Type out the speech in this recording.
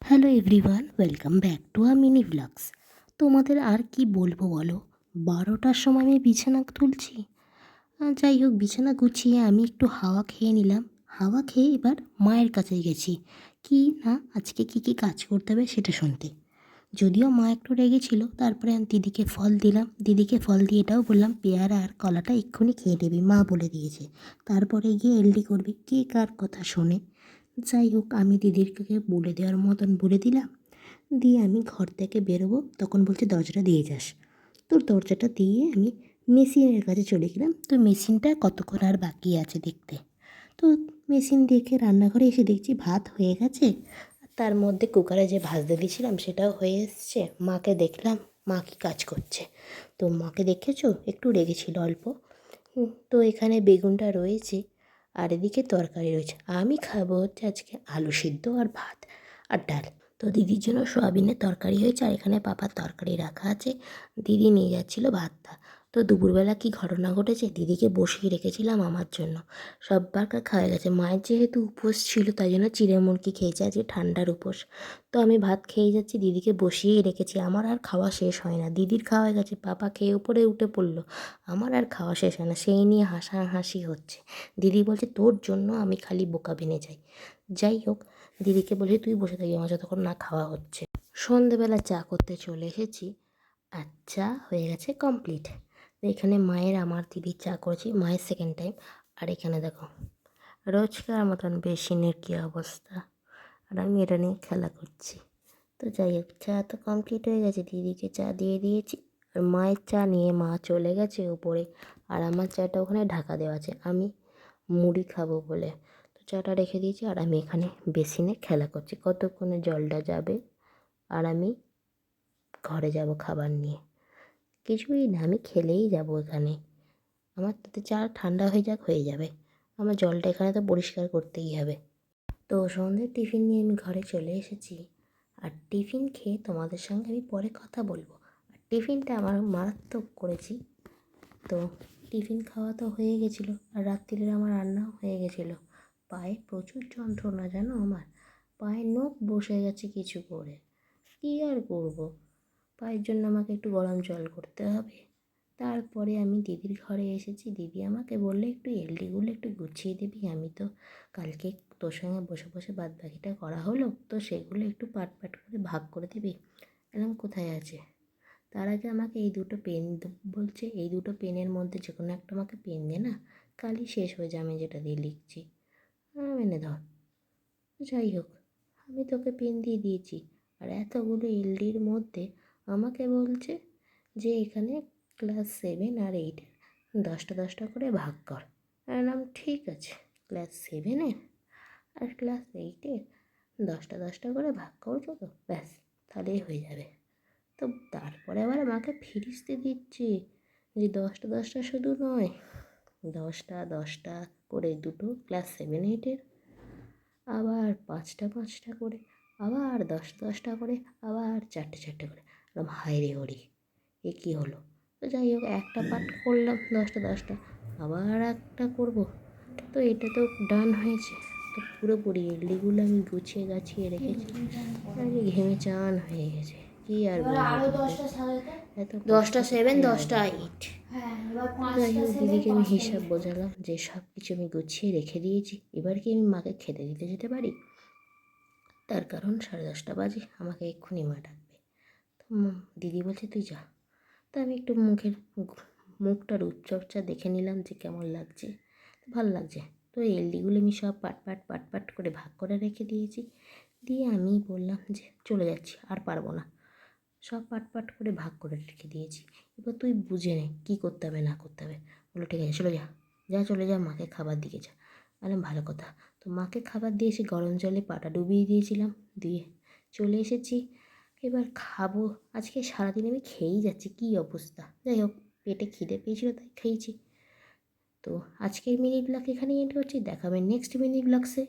Hello everyone, welcome back to a mini vlogs. তোমাদের আর কি বলবো বলো, 12টার সময় আমি বিছানা তুলছি। যাই হোক, বিছানা গুছিয়ে আমি একটু হাওয়া খেয়ে নিলাম। হাওয়া খেয়ে এবার মায়ের কাছে গেছি, কি না আজকে কি কি কাজ করতে হবে সেটা শুনতে। যদিও মা একটু রেগেছিল, তারপরে আমি দিদিকে ফল দিলাম। দিদিকে ফল দিয়ে এটাও বললাম পেয়ারা আর কলাটা এক্ষুনি খেয়ে নেবে, মা বলে দিয়েছে। তারপরে গিয়ে এলডি করবি, কে কার কথা শোনে। যাই হোক, আমি দিদিরকে বলে দেওয়ার মতন বলে দিলাম। দিয়ে আমি ঘর থেকে বেরোবো, তখন বলছে দরজাটা দিয়ে যাস। তো দরজাটা দিয়ে আমি মেশিনের কাছে চলে গেলাম। তো মেশিনটা কতক্ষণ আর বাকি আছে দেখতে। তো মেশিন দেখে রান্নাঘরে এসে দেখছি ভাত হয়ে গেছে। তার মধ্যে কুকারে যে ভাজতে দিয়েছিলাম সেটাও হয়ে এসছে। মাকে দেখলাম মা কী কাজ করছে। তো মাকে দেখেছো, একটু রেগেছিল অল্প। তো এখানে বেগুনটা রয়েছে আর এদিকে তরকারি রয়েছে। আমি খাবো হচ্ছে আজকে আলু সিদ্ধ আর ভাত আর ডাল। তো দিদির জন্য সোয়াবিনের তরকারি হয়েছে আর এখানে পাপার তরকারি রাখা আছে। দিদি নিয়ে যাচ্ছিলো ভাতটা। তো দুপুরবেলা কী ঘটনা ঘটেছে, দিদিকে বসিয়ে রেখেছিলাম আমার জন্য। সববার খাওয়া গেছে। মায়ের যেহেতু উপোস ছিল তাই জন্য চিড়ে মুরগি খেয়েছে, আজকে ঠান্ডার উপোস। তো আমি ভাত খেয়ে যাচ্ছি, দিদিকে বসিয়েই রেখেছি। আমার আর খাওয়া শেষ হয় না। দিদির খাওয়া হয়ে গেছে, পাপা খেয়ে উপরে উঠে পড়লো। আমার আর খাওয়া শেষ হয় না, সেই নিয়ে হাসাহাসি হচ্ছে। দিদি বলছে তোর জন্য আমি খালি বোকা বেনে যাই। যাই হোক, দিদিকে বলছি তুই বসে থাকি আমার যতক্ষণ না খাওয়া হচ্ছে। সন্ধেবেলা চা করতে চলে এসেছি আর চা হয়ে গেছে কমপ্লিট। এখানে মায়ের আমার দিদির চা করেছি, মায়ের সেকেন্ড টাইম। আর এখানে দেখো রোজকার মতন বেসিনের কী অবস্থা, আর আমি এটা নিয়ে খেলা করছি। তো যাই হোক, চা তো কমপ্লিট হয়ে গেছে, দিদিকে চা দিয়ে দিয়েছি। আর মায়ের চা নিয়ে মা চলে গেছে উপরে, আর আমার চাটা ওখানে ঢাকা দেওয়া আছে। আমি মুড়ি খাবো বলে তো চাটা রেখে দিয়েছি, আর আমি এখানে বেসিনে খেলা করছি। কতক্ষণে জলটা যাবে আর আমি ঘরে যাব খাবার নিয়ে। কিছুই না, আমি খেলেই যাব এখানে। আমার তাতে চা ঠান্ডা হয়ে যাক, হয়ে যাবে। আমার জলটা এখানে তো পরিষ্কার করতেই হবে। তো সন্ধ্যের টিফিন নিয়ে আমি ঘরে চলে এসেছি। আর টিফিন খেয়ে তোমাদের সঙ্গে আমি পরে কথা বলবো। আর টিফিনটা আমার মারাত্মক করেছি। তো টিফিন খাওয়া তো হয়ে গেছিলো, আর রাত্রিরে আমার রান্নাও হয়ে গেছিলো। পায়ে প্রচুর যন্ত্রণা জানো আমার, পায়ে নখ বসে গেছে কিছু করে। কী আর করবো, পায়ের জন্য আমাকে একটু গরম জল করতে হবে। তারপরে আমি দিদির ঘরে এসেছি। দিদি আমাকে বললে একটু এলডিগুলো একটু গুছিয়ে দিবি। আমি তো কালকে তোর সঙ্গে বসে বসে বাদ বাকিটা করা হলো, তো সেগুলো একটু পাট পাট করে ভাগ করে দিবি। এরকম কোথায় আছে। তার আগে আমাকে এই দুটো পেন বলছে, এই দুটো পেনের মধ্যে যে কোনো একটা আমাকে পেন দে না, কালই শেষ হয়ে যায় আমি যেটা দিয়ে লিখছি। এনে ধর। যাই হোক, আমি তোকে পেন দিয়ে দিয়েছি। আর এতগুলো এলডির মধ্যে আমাকে বলছে যে এখানে ক্লাস 7 আর 8 10টা 10টা করে ভাগ কর। নাম ঠিক আছে, ক্লাস 7-এর আর ক্লাস 8-এর 10টা 10টা করে ভাগ করবো, তো ব্যাস তাহলেই হয়ে যাবে। তো তারপরে আবার আমাকে ফিরিস্তে দিচ্ছে যে 10টা 10টা শুধু নয়, 10টা 10টা করে দুটো ক্লাস 7-8-এর, আবার 5টা 5টা করে, আবার 10টা 10টা করে, আবার 4টে 4টে করে। হায় রে হরি, এ কী হলো। তো যাই হোক, একটা পার্ট করলাম 10টা 10টা, আবার একটা করব। তো এটা তো ডান হয়েছে। তো পুরোপুরি এলডিগুলো আমি গুছিয়ে গাছিয়ে রেখেছি। আমি ঘেমে চান হয়ে গেছে, কি আর বলবো। এত 10টা 7 10টা 8। যাই হোক, দিদিকে আমি হিসাব বোঝালাম যে সব কিছু আমি গুছিয়ে রেখে দিয়েছি, এবার কি আমি মাকে খেতে দিতে যেতে পারি। তার কারণ 10:30 বাজে, আমাকে এক্ষুনি মা ডাকবে। তো দিদি বলছে তুই যা। তো আমি একটু মুখটার রূপচর্চা দেখে নিলাম যে কেমন লাগছে। ভালো লাগছে। তো এলডিগুলো আমি সব পাট পাট পাট পাট করে ভাগ করে রেখে দিয়েছি। দিয়ে আমি বললাম যে চলে যাচ্ছি, আর পারবো না। সব পাট পাট করে ভাগ করে রেখে দিয়েছি। এবার তুই বুঝে নে কী করতে হবে না করতে হবে। বলো ঠিক আছে, চলে যা, যা চলে যা, মাকে খাবার দিকে যা। বললাম ভালো কথা। তো মাকে খাবার দিয়েছি, গরম জলে পাটা ডুবিয়ে দিয়েছিলাম, দিয়ে চলে এসেছি। এবার খাবো। আজকে সারাদিন আমি খেয়েই যাচ্ছি, কী অবস্থা। যাই হোক, পেটে খিদে পেয়েছিলো তাই খেয়েছি। তো আজকের মিনি ব্লগ এখানেই এন্ড করছি, দেখাবে নেক্সট মিনি ব্লগসে।